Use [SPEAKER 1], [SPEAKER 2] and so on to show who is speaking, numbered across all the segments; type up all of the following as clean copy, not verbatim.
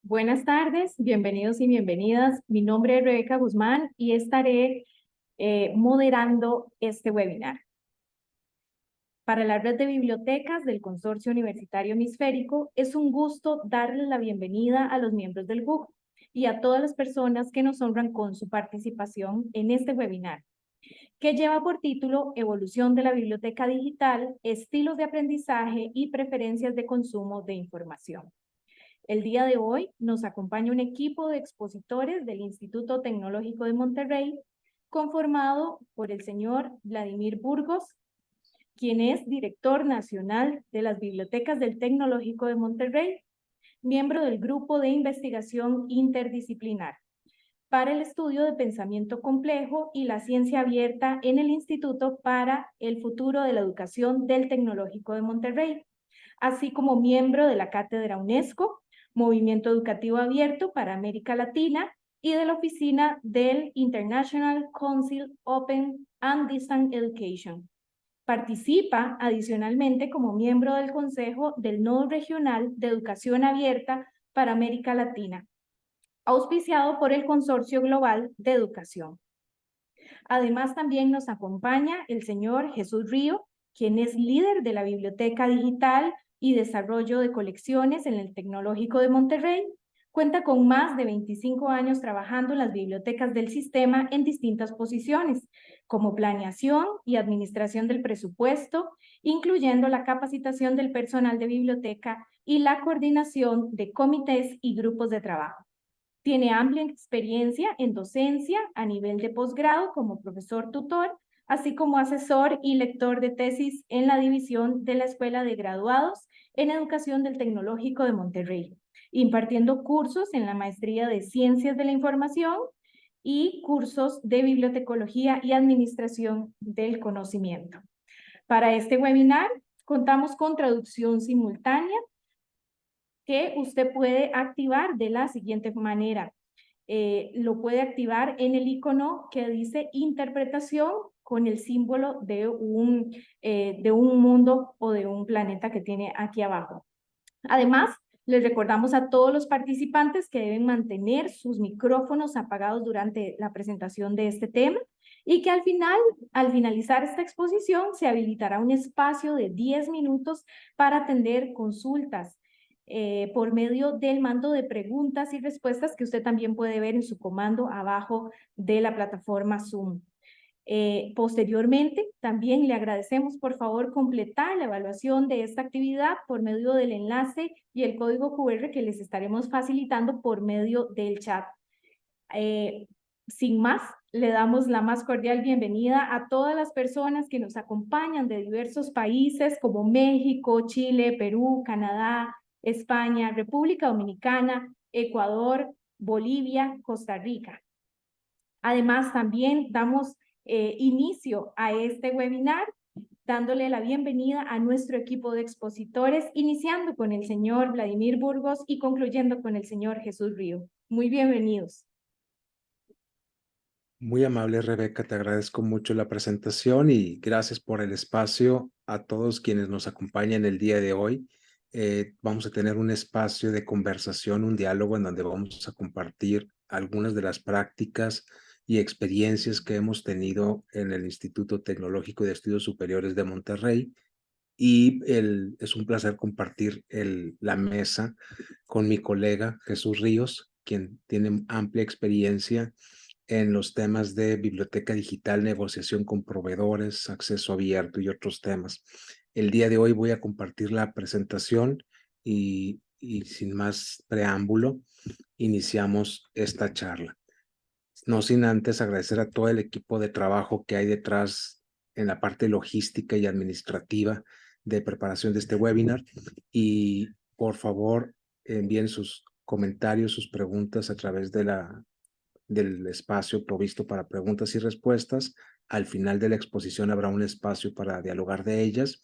[SPEAKER 1] Buenas tardes, bienvenidos y bienvenidas. Mi nombre es Rebeca Guzmán y estaré moderando este webinar. Para la red de bibliotecas del Consorcio Universitario Hemisférico, es un gusto darles la bienvenida a los miembros del GUG y a todas las personas que nos honran con su participación en este webinar, que lleva por título Evolución de la Biblioteca Digital, estilos de aprendizaje y preferencias de consumo de información. El día de hoy nos acompaña un equipo de expositores del Instituto Tecnológico de Monterrey, conformado por el señor Vladimir Burgos, quien es director nacional de las bibliotecas del Tecnológico de Monterrey, miembro del Grupo de Investigación Interdisciplinar para el estudio de pensamiento complejo y la ciencia abierta en el Instituto para el Futuro de la Educación del Tecnológico de Monterrey, así como miembro de la Cátedra UNESCO, Movimiento Educativo Abierto para América Latina y de la oficina del International Council Open and Distance Education. Participa adicionalmente como miembro del Consejo del Nodo Regional de Educación Abierta para América Latina, auspiciado por el Consorcio Global de Educación. Además, también nos acompaña el señor Jesús Río, quien es líder de la Biblioteca Digital y Desarrollo de Colecciones en el Tecnológico de Monterrey. Cuenta con más de 25 años trabajando en las bibliotecas del sistema en distintas posiciones, como planeación y administración del presupuesto, incluyendo la capacitación del personal de biblioteca y la coordinación de comités y grupos de trabajo. Tiene amplia experiencia en docencia a nivel de posgrado como profesor tutor, así como asesor y lector de tesis en la división de la Escuela de Graduados en Educación del Tecnológico de Monterrey, impartiendo cursos en la Maestría de Ciencias de la Información y cursos de Bibliotecología y Administración del Conocimiento. Para este webinar contamos con traducción simultánea que usted puede activar de la siguiente manera. Lo puede activar en el icono que dice interpretación con el símbolo de un mundo o de un planeta que tiene aquí abajo. Además, les recordamos a todos los participantes que deben mantener sus micrófonos apagados durante la presentación de este tema y que al finalizar esta exposición, se habilitará un espacio de 10 minutos para atender consultas por medio del mando de preguntas y respuestas que usted también puede ver en su comando abajo de la plataforma Zoom. Posteriormente, también le agradecemos por favor completar la evaluación de esta actividad por medio del enlace y el código QR que les estaremos facilitando por medio del chat. Sin más, le damos la más cordial bienvenida a todas las personas que nos acompañan de diversos países como México, Chile, Perú, Canadá, España, República Dominicana, Ecuador, Bolivia, Costa Rica. Además, también damos inicio a este webinar dándole la bienvenida a nuestro equipo de expositores, iniciando con el señor Vladimir Burgos y concluyendo con el señor Jesús Río. Muy bienvenidos.
[SPEAKER 2] Muy amable, Rebeca, te agradezco mucho la presentación y gracias por el espacio a todos quienes nos acompañan el día de hoy. Vamos a tener un espacio de conversación, un diálogo en donde vamos a compartir algunas de las prácticas y experiencias que hemos tenido en el Instituto Tecnológico de Estudios Superiores de Monterrey y es un placer compartir la mesa con mi colega Jesús Ríos, quien tiene amplia experiencia en los temas de biblioteca digital, negociación con proveedores, acceso abierto y otros temas. El día de hoy voy a compartir la presentación y sin más preámbulo, iniciamos esta charla. No sin antes agradecer a todo el equipo de trabajo que hay detrás en la parte logística y administrativa de preparación de este webinar, y por favor envíen sus comentarios, sus preguntas a través del espacio provisto para preguntas y respuestas. Al final de la exposición habrá un espacio para dialogar de ellas,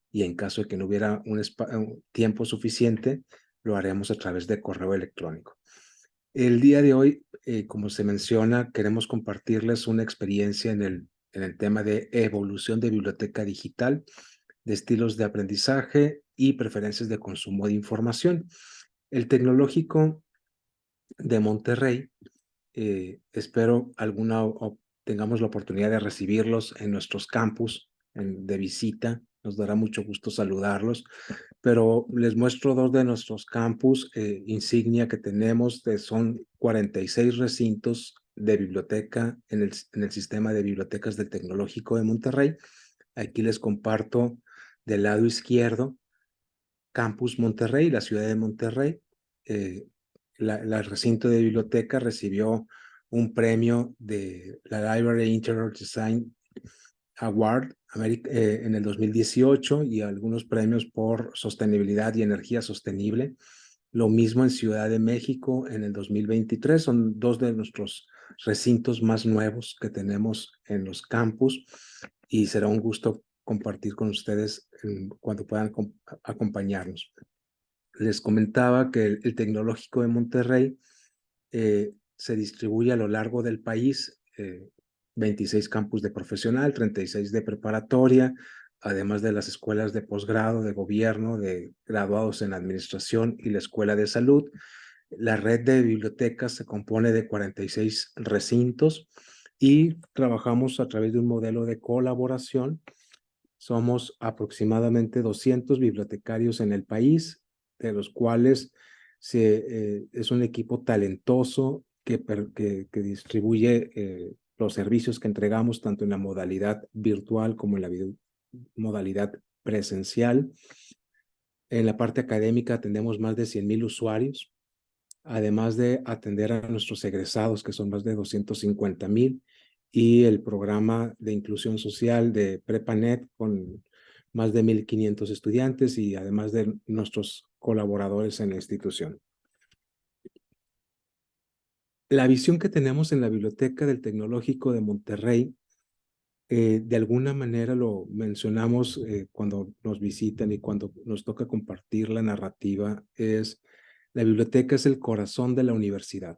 [SPEAKER 2] y en caso de que no hubiera un tiempo suficiente, lo haremos a través de correo electrónico. El día de hoy, como se menciona, queremos compartirles una experiencia en el tema de evolución de biblioteca digital, de estilos de aprendizaje y preferencias de consumo de información. El Tecnológico de Monterrey, espero tengamos la oportunidad de recibirlos en nuestros campus de visita. Nos dará mucho gusto saludarlos, pero les muestro dos de nuestros campus insignia que tenemos. Son 46 recintos de biblioteca en el sistema de bibliotecas del Tecnológico de Monterrey. Aquí les comparto del lado izquierdo Campus Monterrey, la ciudad de Monterrey. El recinto de biblioteca recibió un premio de la Library Interior Design Award en el 2018 y algunos premios por sostenibilidad y energía sostenible. Lo mismo en Ciudad de México en el 2023. Son dos de nuestros recintos más nuevos que tenemos en los campus, y será un gusto compartir con ustedes cuando puedan acompañarnos. Les comentaba que el Tecnológico de Monterrey se distribuye a lo largo del país, 26 campus de profesional, 36 de preparatoria, además de las escuelas de posgrado, de gobierno, de graduados en administración y la escuela de salud. La red de bibliotecas se compone de 46 recintos y trabajamos a través de un modelo de colaboración. Somos aproximadamente 200 bibliotecarios en el país, de los cuales es un equipo talentoso que distribuye los servicios que entregamos tanto en la modalidad virtual como en la modalidad presencial. En la parte académica atendemos más de 100,000 usuarios, además de atender a nuestros egresados, que son más de 250,000, y el programa de inclusión social de PrepaNet con más de 1,500 estudiantes, y además de nuestros colaboradores en la institución. La visión que tenemos en la Biblioteca del Tecnológico de Monterrey, de alguna manera lo mencionamos cuando nos visitan y cuando nos toca compartir la narrativa, es: la biblioteca es el corazón de la universidad.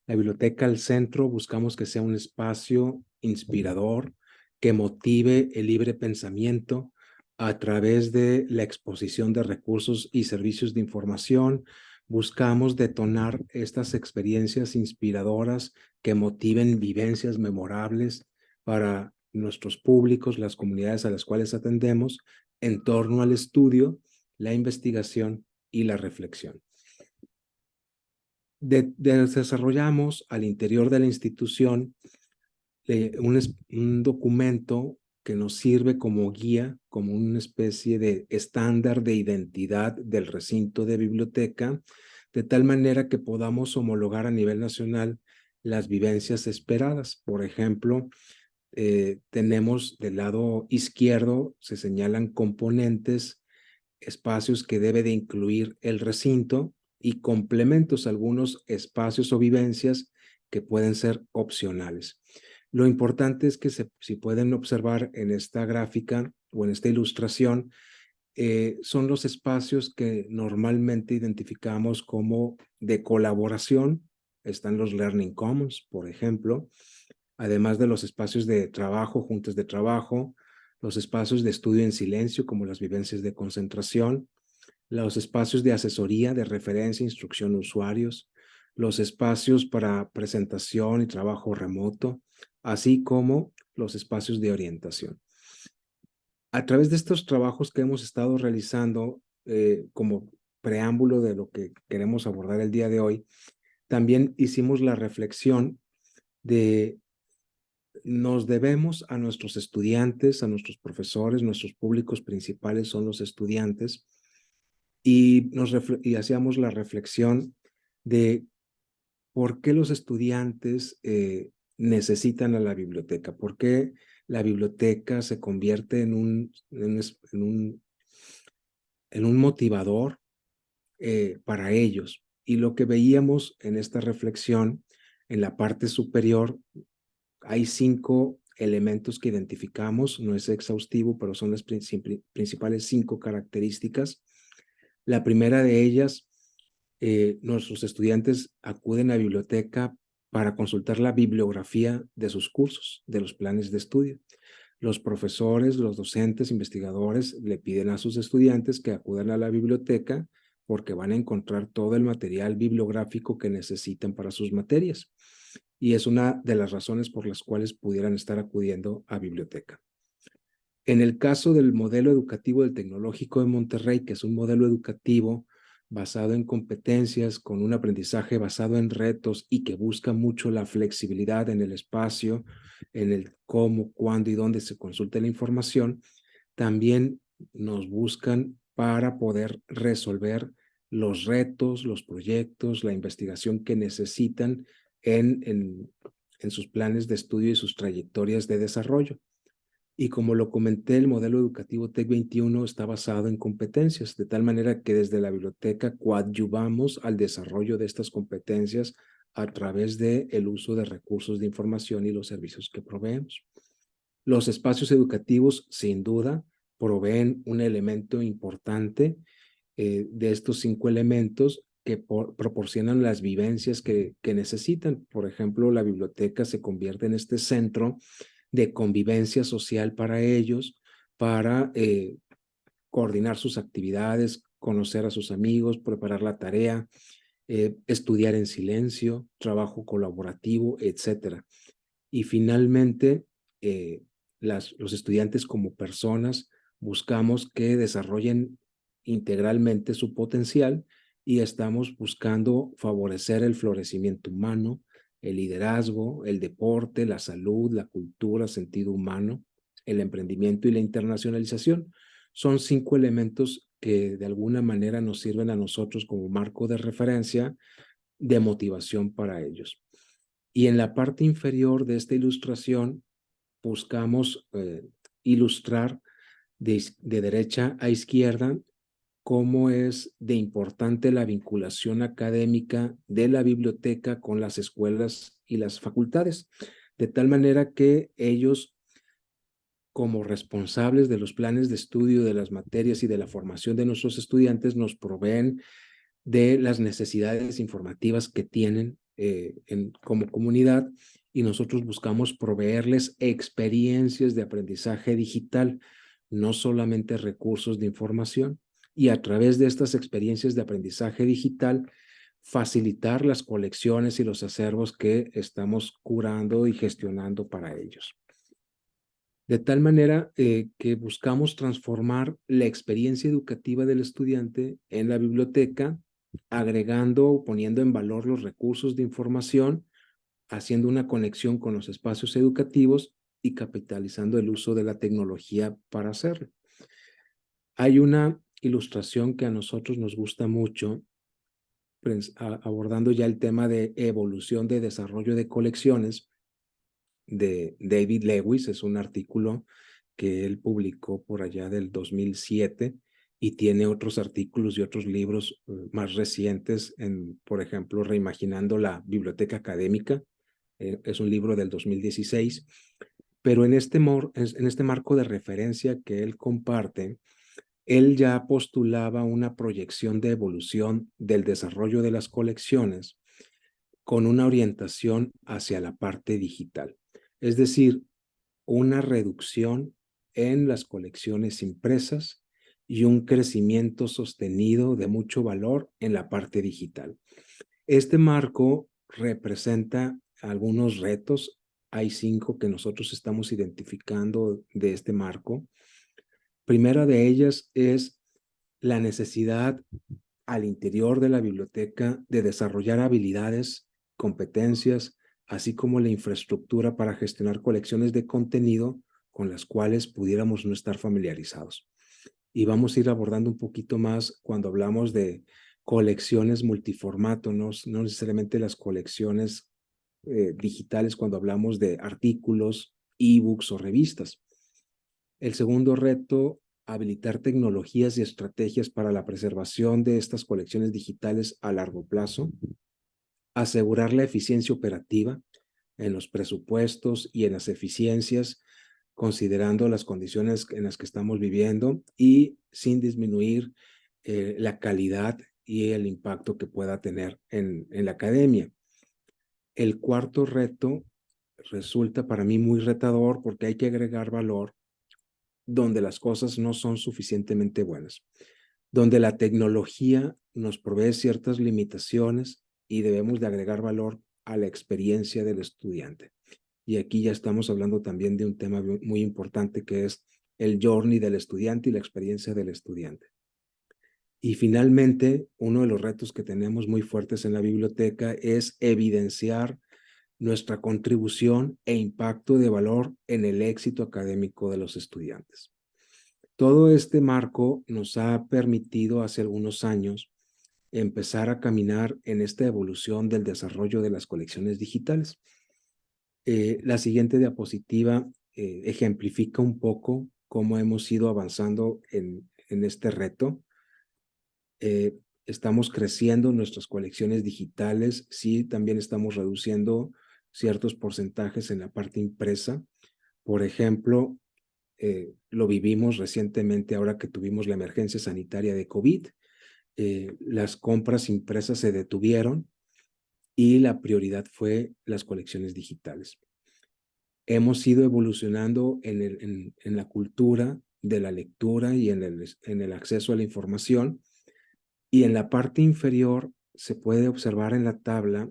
[SPEAKER 2] La biblioteca al centro, buscamos que sea un espacio inspirador, que motive el libre pensamiento a través de la exposición de recursos y servicios de información. Buscamos detonar estas experiencias inspiradoras que motiven vivencias memorables para nuestros públicos, las comunidades a las cuales atendemos, en torno al estudio, la investigación y la reflexión. Desarrollamos al interior de la institución un documento que nos sirve como guía, como una especie de estándar de identidad del recinto de biblioteca, de tal manera que podamos homologar a nivel nacional las vivencias esperadas. Por ejemplo, tenemos del lado izquierdo, se señalan componentes, espacios que debe de incluir el recinto, y complementos, algunos espacios o vivencias que pueden ser opcionales. Lo importante es que si pueden observar en esta gráfica o en esta ilustración, son los espacios que normalmente identificamos como de colaboración. Están los Learning Commons, por ejemplo, además de los espacios de trabajo, juntas de trabajo, los espacios de estudio en silencio, como las vivencias de concentración, los espacios de asesoría, de referencia, instrucción a usuarios, los espacios para presentación y trabajo remoto, así como los espacios de orientación. A través de estos trabajos que hemos estado realizando como preámbulo de lo que queremos abordar el día de hoy, también hicimos la reflexión de nos debemos a nuestros estudiantes, a nuestros profesores, nuestros públicos principales son los estudiantes, y hacíamos la reflexión de por qué los estudiantes necesitan a la biblioteca, por qué la biblioteca se convierte en un motivador para ellos. Y lo que veíamos en esta reflexión, en la parte superior, hay 5 elementos que identificamos, no es exhaustivo, pero son las principales 5 características. La primera de ellas, nuestros estudiantes acuden a la biblioteca para consultar la bibliografía de sus cursos, de los planes de estudio. Los profesores, los docentes, investigadores le piden a sus estudiantes que acudan a la biblioteca porque van a encontrar todo el material bibliográfico que necesitan para sus materias. Y es una de las razones por las cuales pudieran estar acudiendo a biblioteca. En el caso del modelo educativo del Tecnológico de Monterrey, que es un modelo educativo basado en competencias, con un aprendizaje basado en retos y que busca mucho la flexibilidad en el espacio, en el cómo, cuándo y dónde se consulta la información, también nos buscan para poder resolver los retos, los proyectos, la investigación que necesitan en sus planes de estudio y sus trayectorias de desarrollo. Y como lo comenté, el modelo educativo TEC 21 está basado en competencias, de tal manera que desde la biblioteca coadyuvamos al desarrollo de estas competencias a través del uso de recursos de información y los servicios que proveemos. Los espacios educativos, sin duda, proveen un elemento importante de estos 5 elementos que proporcionan las vivencias que necesitan. Por ejemplo, la biblioteca se convierte en este centro de convivencia social para ellos, para coordinar sus actividades, conocer a sus amigos, preparar la tarea, estudiar en silencio, trabajo colaborativo, etc. Y finalmente, los estudiantes como personas buscamos que desarrollen integralmente su potencial y estamos buscando favorecer el florecimiento humano, el liderazgo, el deporte, la salud, la cultura, sentido humano, el emprendimiento y la internacionalización. Son 5 elementos que de alguna manera nos sirven a nosotros como marco de referencia de motivación para ellos. Y en la parte inferior de esta ilustración buscamos ilustrar de derecha a izquierda cómo es de importante la vinculación académica de la biblioteca con las escuelas y las facultades, de tal manera que ellos, como responsables de los planes de estudio, de las materias y de la formación de nuestros estudiantes, nos proveen de las necesidades informativas que tienen como comunidad, y nosotros buscamos proveerles experiencias de aprendizaje digital, no solamente recursos de información, y a través de estas experiencias de aprendizaje digital facilitar las colecciones y los acervos que estamos curando y gestionando para ellos. De tal manera que buscamos transformar la experiencia educativa del estudiante en la biblioteca, agregando o poniendo en valor los recursos de información, haciendo una conexión con los espacios educativos y capitalizando el uso de la tecnología para hacerlo. Hay una ilustración que a nosotros nos gusta mucho, abordando ya el tema de evolución de desarrollo de colecciones, de David Lewis. Es un artículo que él publicó por allá del 2007 y tiene otros artículos y otros libros más recientes, por ejemplo, Reimaginando la Biblioteca Académica. Es un libro del 2016, pero en este marco de referencia que él comparte, él ya postulaba una proyección de evolución del desarrollo de las colecciones con una orientación hacia la parte digital. Es decir, una reducción en las colecciones impresas y un crecimiento sostenido de mucho valor en la parte digital. Este marco representa algunos retos. Hay 5 que nosotros estamos identificando de este marco. Primera de ellas es la necesidad al interior de la biblioteca de desarrollar habilidades, competencias, así como la infraestructura para gestionar colecciones de contenido con las cuales pudiéramos no estar familiarizados. Y vamos a ir abordando un poquito más cuando hablamos de colecciones multiformato, no necesariamente las colecciones digitales cuando hablamos de artículos, ebooks o revistas. El segundo reto, habilitar tecnologías y estrategias para la preservación de estas colecciones digitales a largo plazo, asegurar la eficiencia operativa en los presupuestos y en las eficiencias, considerando las condiciones en las que estamos viviendo y sin disminuir la calidad y el impacto que pueda tener en la academia. El cuarto reto resulta para mí muy retador porque hay que agregar valor donde las cosas no son suficientemente buenas, donde la tecnología nos provee ciertas limitaciones y debemos de agregar valor a la experiencia del estudiante. Y aquí ya estamos hablando también de un tema muy importante que es el journey del estudiante y la experiencia del estudiante. Y finalmente, uno de los retos que tenemos muy fuertes en la biblioteca es evidenciar nuestra contribución e impacto de valor en el éxito académico de los estudiantes. Todo este marco nos ha permitido hace algunos años empezar a caminar en esta evolución del desarrollo de las colecciones digitales. La siguiente diapositiva ejemplifica un poco cómo hemos ido avanzando en este reto. Estamos creciendo nuestras colecciones digitales, sí, también estamos reduciendo ciertos porcentajes en la parte impresa. Por ejemplo, lo vivimos recientemente ahora que tuvimos la emergencia sanitaria de COVID. Las compras impresas se detuvieron y la prioridad fue las colecciones digitales. Hemos ido evolucionando en la cultura de la lectura y en el acceso a la información. Y en la parte inferior se puede observar en la tabla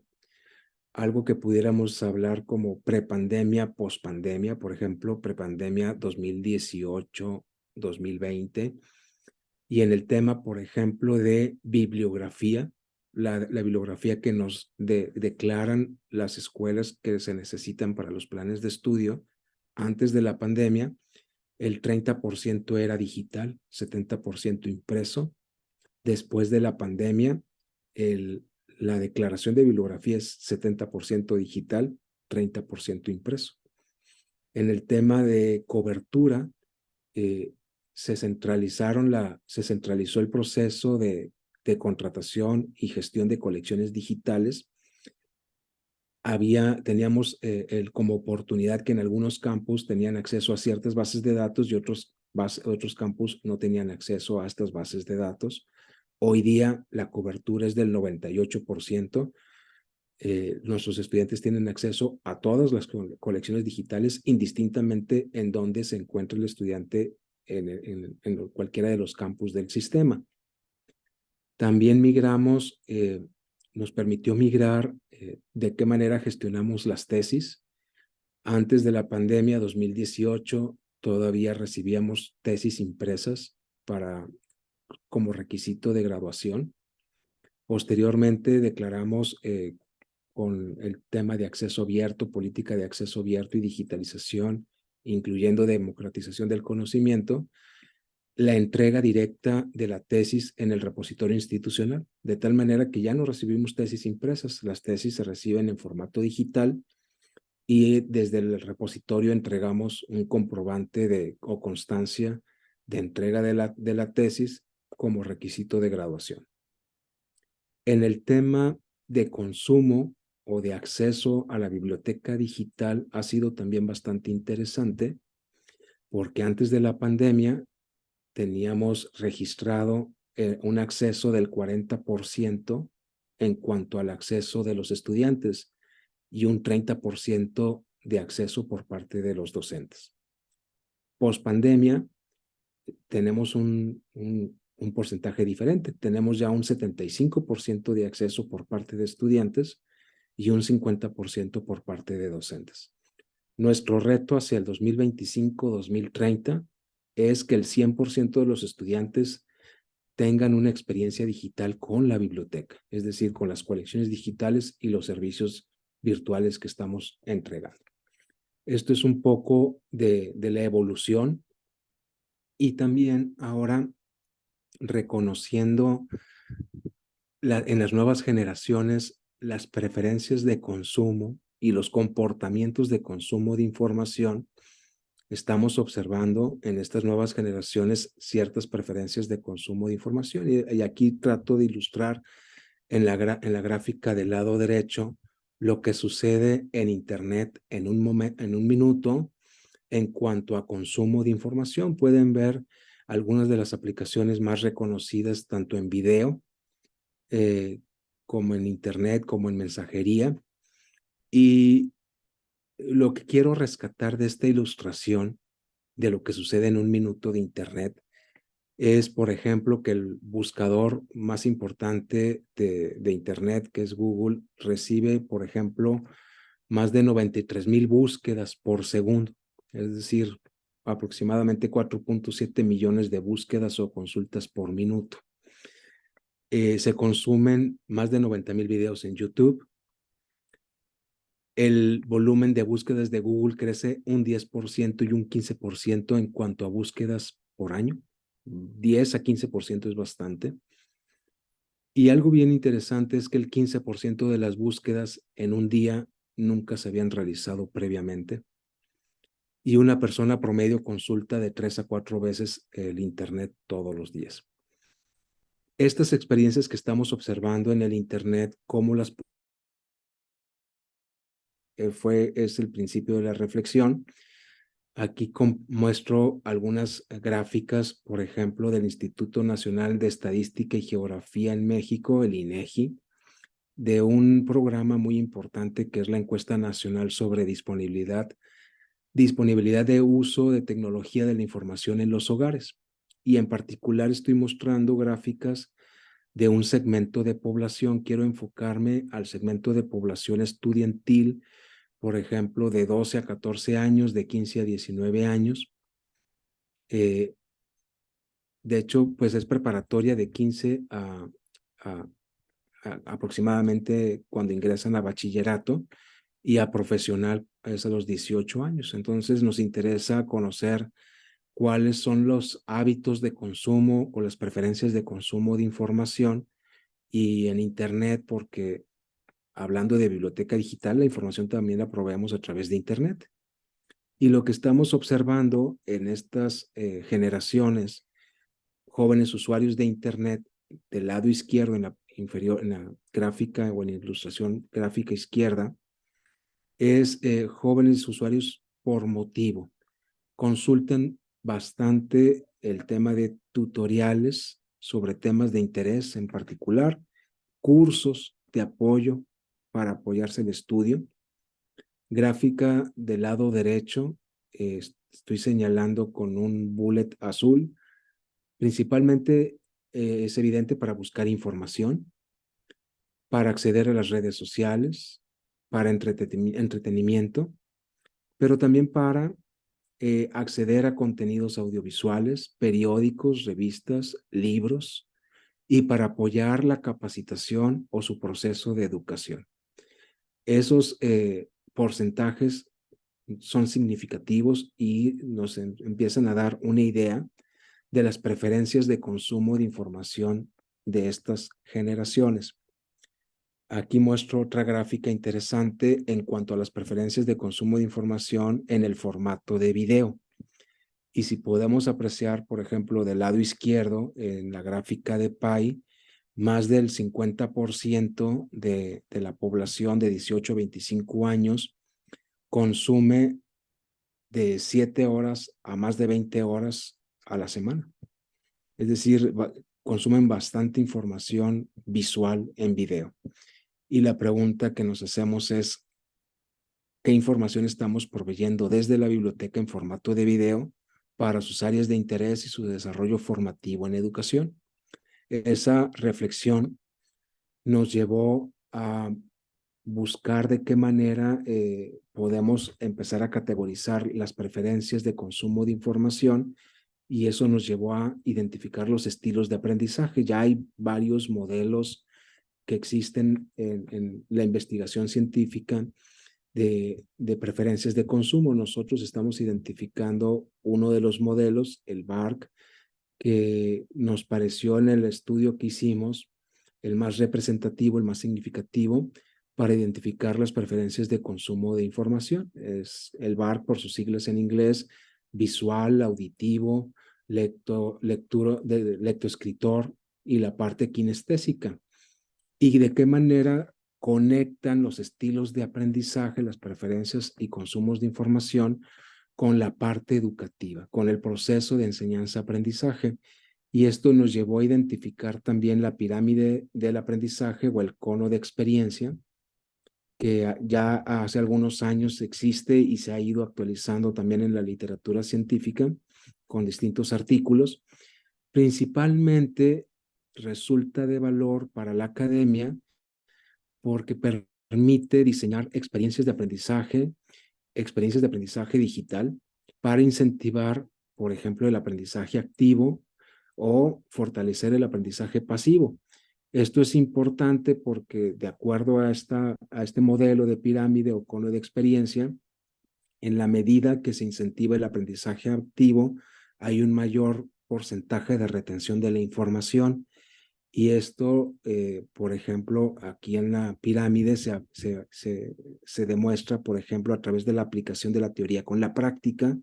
[SPEAKER 2] algo que pudiéramos hablar como prepandemia, pospandemia, por ejemplo, prepandemia 2018-2020. Y en el tema, por ejemplo, de bibliografía, la bibliografía que nos declaran las escuelas que se necesitan para los planes de estudio antes de la pandemia, el 30% era digital, 70% impreso. Después de la pandemia, la declaración de bibliografía es 70% digital, 30% impreso. En el tema de cobertura, se centralizó el proceso de contratación y gestión de colecciones digitales. Teníamos como oportunidad que en algunos campus tenían acceso a ciertas bases de datos y otros campus no tenían acceso a estas bases de datos. Hoy día la cobertura es del 98%. Nuestros estudiantes tienen acceso a todas las colecciones digitales, indistintamente en donde se encuentre el estudiante en cualquiera de los campus del sistema. También nos permitió migrar de qué manera gestionamos las tesis. Antes de la pandemia, 2018, todavía recibíamos tesis impresas como requisito de graduación. Posteriormente declaramos con el tema de acceso abierto, política de acceso abierto y digitalización, incluyendo democratización del conocimiento, la entrega directa de la tesis en el repositorio institucional, de tal manera que ya no recibimos tesis impresas, las tesis se reciben en formato digital y desde el repositorio entregamos un comprobante o constancia de entrega de la tesis como requisito de graduación. En el tema de consumo o de acceso a la biblioteca digital ha sido también bastante interesante porque antes de la pandemia teníamos registrado un acceso del 40% en cuanto al acceso de los estudiantes y un 30% de acceso por parte de los docentes. Post pandemia tenemos un porcentaje diferente. Tenemos ya un 75% de acceso por parte de estudiantes y un 50% por parte de docentes. Nuestro reto hacia el 2025-2030 es que el 100% de los estudiantes tengan una experiencia digital con la biblioteca, es decir, con las colecciones digitales y los servicios virtuales que estamos entregando. Esto es un poco de la evolución y también ahora reconociendo en las nuevas generaciones las preferencias de consumo y los comportamientos de consumo de información. Estamos observando en estas nuevas generaciones ciertas preferencias de consumo de información y aquí trato de ilustrar en la gráfica del lado derecho lo que sucede en Internet en un minuto en cuanto a consumo de información. Pueden ver algunas de las aplicaciones más reconocidas tanto en video como en Internet, como en mensajería. Y lo que quiero rescatar de esta ilustración de lo que sucede en un minuto de Internet es, por ejemplo, que el buscador más importante de Internet, que es Google, recibe, por ejemplo, más de 93,000 búsquedas por segundo, es decir, aproximadamente 4.7 millones de búsquedas o consultas por minuto. Se consumen más de 90,000 videos en YouTube. El volumen de búsquedas de Google crece un 10% y un 15% en cuanto a búsquedas por año. 10 a 15% es bastante. Y algo bien interesante es que el 15% de las búsquedas en un día nunca se habían realizado previamente. Y una persona promedio consulta de 3 a 4 veces el Internet todos los días. Estas experiencias que estamos observando en el Internet, cómo las es el principio de la reflexión. Aquí muestro algunas gráficas, por ejemplo, del Instituto Nacional de Estadística y Geografía en México, el INEGI, de un programa muy importante que es la Encuesta Nacional sobre Disponibilidad de uso de tecnología de la información en los hogares. Y en particular estoy mostrando gráficas de un segmento de población. Quiero enfocarme al segmento de población estudiantil, por ejemplo, de 12 a 14 años, de 15 a 19 años. De hecho, pues es preparatoria de 15 a aproximadamente cuando ingresan a bachillerato, y a profesional es a los 18 años. Entonces nos interesa conocer cuáles son los hábitos de consumo o las preferencias de consumo de información y en Internet, porque hablando de biblioteca digital, la información también la proveemos a través de Internet. Y lo que estamos observando en estas generaciones, jóvenes usuarios de Internet, del lado izquierdo, en la inferior, en la gráfica o en la ilustración gráfica izquierda, es jóvenes usuarios por motivo. Consultan bastante el tema de tutoriales sobre temas de interés en particular, cursos de apoyo para apoyarse en el estudio. Gráfica del lado derecho, estoy señalando con un bullet azul. Principalmente es evidente para buscar información, para acceder a las redes sociales, para entretenimiento, pero también para acceder a contenidos audiovisuales, periódicos, revistas, libros, y para apoyar la capacitación o su proceso de educación. Esos porcentajes son significativos y nos empiezan a dar una idea de las preferencias de consumo de información de estas generaciones. Aquí muestro otra gráfica interesante en cuanto a las preferencias de consumo de información en el formato de video. Y si podemos apreciar, por ejemplo, del lado izquierdo, en la gráfica de PAI, más del 50% de la población de 18 a 25 años consume de 7 horas a más de 20 horas a la semana. Es decir, consumen bastante información visual en video. Y la pregunta que nos hacemos es, ¿qué información estamos proveyendo desde la biblioteca en formato de video para sus áreas de interés y su desarrollo formativo en educación? Esa reflexión nos llevó a buscar de qué manera podemos empezar a categorizar las preferencias de consumo de información y eso nos llevó a identificar los estilos de aprendizaje. Ya hay varios modelos que existen en la investigación científica de preferencias de consumo. Nosotros estamos identificando uno de los modelos, el BARC, que nos pareció en el estudio que hicimos el más representativo, el más significativo para identificar las preferencias de consumo de información. Es el BARC por sus siglas en inglés: visual, auditivo, lectoescritor y la parte kinestésica. Y de qué manera conectan los estilos de aprendizaje, las preferencias y consumos de información con la parte educativa, con el proceso de enseñanza-aprendizaje. Y esto nos llevó a identificar también la pirámide del aprendizaje o el cono de experiencia, que ya hace algunos años existe y se ha ido actualizando también en la literatura científica con distintos artículos. Principalmente resulta de valor para la academia porque permite diseñar experiencias de aprendizaje digital para incentivar, por ejemplo, el aprendizaje activo o fortalecer el aprendizaje pasivo. Esto es importante porque de acuerdo a este modelo de pirámide o cono de experiencia, en la medida que se incentiva el aprendizaje activo, hay un mayor porcentaje de retención de la información. Y esto, por ejemplo, aquí en la pirámide se demuestra, por ejemplo, a través de la aplicación de la teoría con la práctica.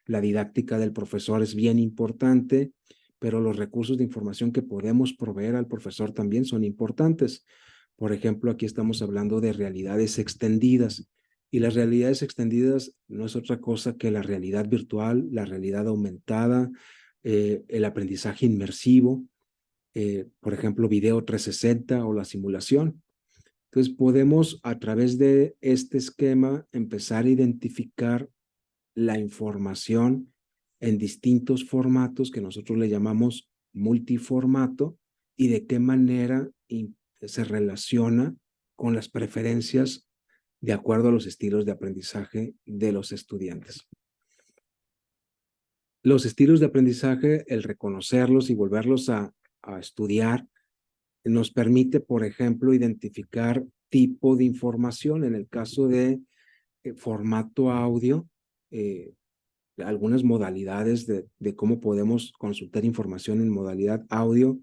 [SPEAKER 2] La didáctica del profesor es bien importante, pero los recursos de información que podemos proveer al profesor también son importantes. Por ejemplo, aquí estamos hablando de realidades extendidas, y las realidades extendidas no es otra cosa que la realidad virtual, la realidad aumentada, el aprendizaje inmersivo, por ejemplo, video 360 o la simulación. Entonces, podemos a través de este esquema empezar a identificar la información en distintos formatos que nosotros le llamamos multiformato y de qué manera se relaciona con las preferencias de acuerdo a los estilos de aprendizaje de los estudiantes. Los estilos de aprendizaje, el reconocerlos y volverlos a estudiar, nos permite, por ejemplo, identificar tipo de información. En el caso de formato audio, algunas modalidades de cómo podemos consultar información en modalidad audio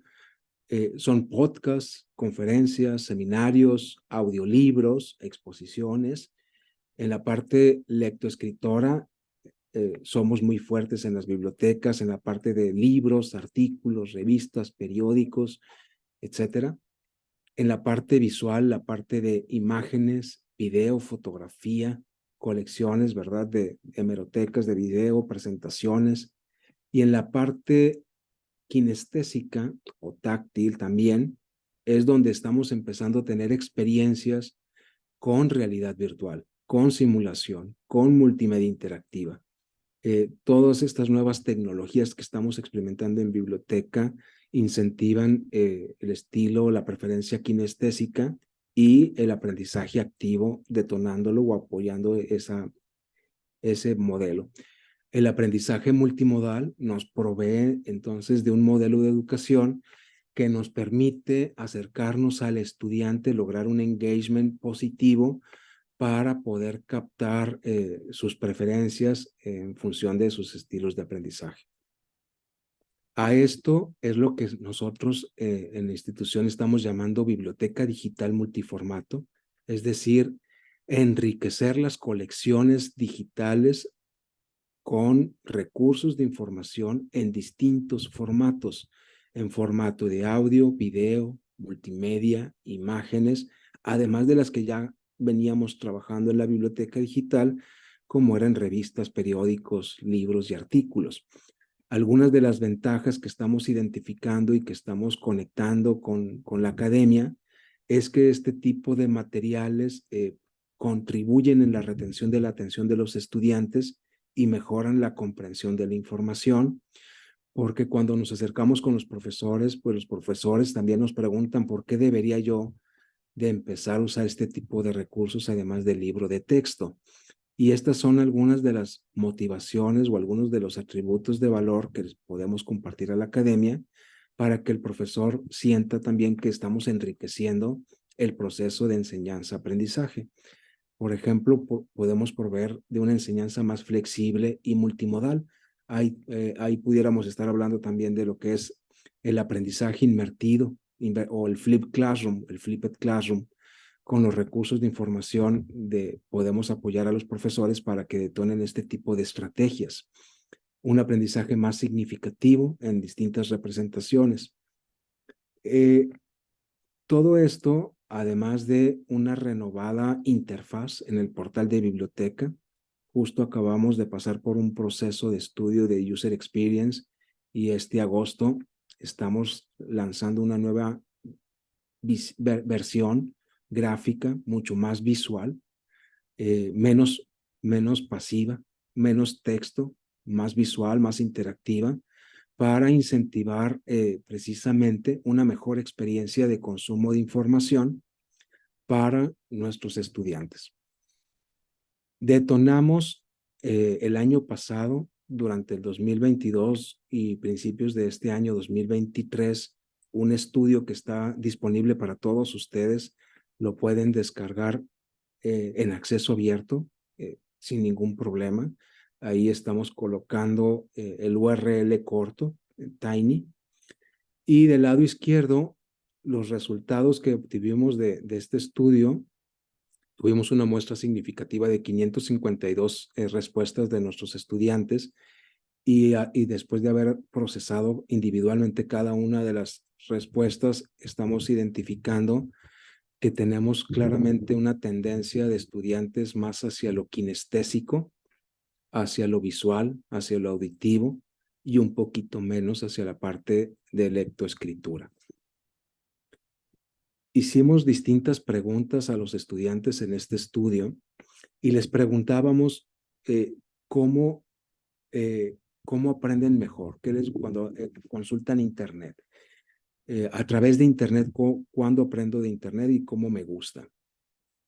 [SPEAKER 2] son podcasts, conferencias, seminarios, audiolibros, exposiciones. En la parte lectoescritora, somos muy fuertes en las bibliotecas, en la parte de libros, artículos, revistas, periódicos, etcétera. En la parte visual, la parte de imágenes, video, fotografía, colecciones, ¿verdad? De hemerotecas de video, presentaciones. Y en la parte kinestésica o táctil también es donde estamos empezando a tener experiencias con realidad virtual, con simulación, con multimedia interactiva. Todas estas nuevas tecnologías que estamos experimentando en biblioteca incentivan el estilo, la preferencia kinestésica y el aprendizaje activo, detonándolo o apoyando ese modelo. El aprendizaje multimodal nos provee entonces de un modelo de educación que nos permite acercarnos al estudiante, lograr un engagement positivo para poder captar sus preferencias en función de sus estilos de aprendizaje. A esto es lo que nosotros en la institución estamos llamando biblioteca digital multiformato, es decir, enriquecer las colecciones digitales con recursos de información en distintos formatos, en formato de audio, video, multimedia, imágenes, además de las que ya veníamos trabajando en la biblioteca digital, como eran revistas, periódicos, libros y artículos. Algunas de las ventajas que estamos identificando y que estamos conectando con la academia es que este tipo de materiales contribuyen en la retención de la atención de los estudiantes y mejoran la comprensión de la información, porque cuando nos acercamos con los profesores, pues los profesores también nos preguntan por qué debería yo de empezar a usar este tipo de recursos además del libro de texto. Y estas son algunas de las motivaciones o algunos de los atributos de valor que podemos compartir a la academia para que el profesor sienta también que estamos enriqueciendo el proceso de enseñanza-aprendizaje. Por ejemplo, podemos proveer de una enseñanza más flexible y multimodal. Ahí pudiéramos estar hablando también de lo que es el aprendizaje invertido o el flipped classroom. Con los recursos de información podemos apoyar a los profesores para que detonen este tipo de estrategias. Un aprendizaje más significativo en distintas representaciones. Todo esto, además de una renovada interfaz en el portal de biblioteca. Justo acabamos de pasar por un proceso de estudio de User Experience y este agosto estamos lanzando una nueva versión gráfica, mucho más visual, menos pasiva, menos texto, más visual, más interactiva, para incentivar precisamente una mejor experiencia de consumo de información para nuestros estudiantes. Detonamos el año pasado, durante el 2022 y principios de este año 2023, un estudio que está disponible para todos ustedes. Lo pueden descargar en acceso abierto sin ningún problema. Ahí estamos colocando el URL corto, Tiny. Y del lado izquierdo, los resultados que obtuvimos de este estudio. Tuvimos una muestra significativa de 552 respuestas de nuestros estudiantes y después de haber procesado individualmente cada una de las respuestas, estamos identificando que tenemos claramente una tendencia de estudiantes más hacia lo kinestésico, hacia lo visual, hacia lo auditivo y un poquito menos hacia la parte de lectoescritura. Hicimos distintas preguntas a los estudiantes en este estudio y les preguntábamos cómo aprenden mejor, cuando consultan Internet. A través de Internet, cuándo aprendo de Internet y cómo me gusta.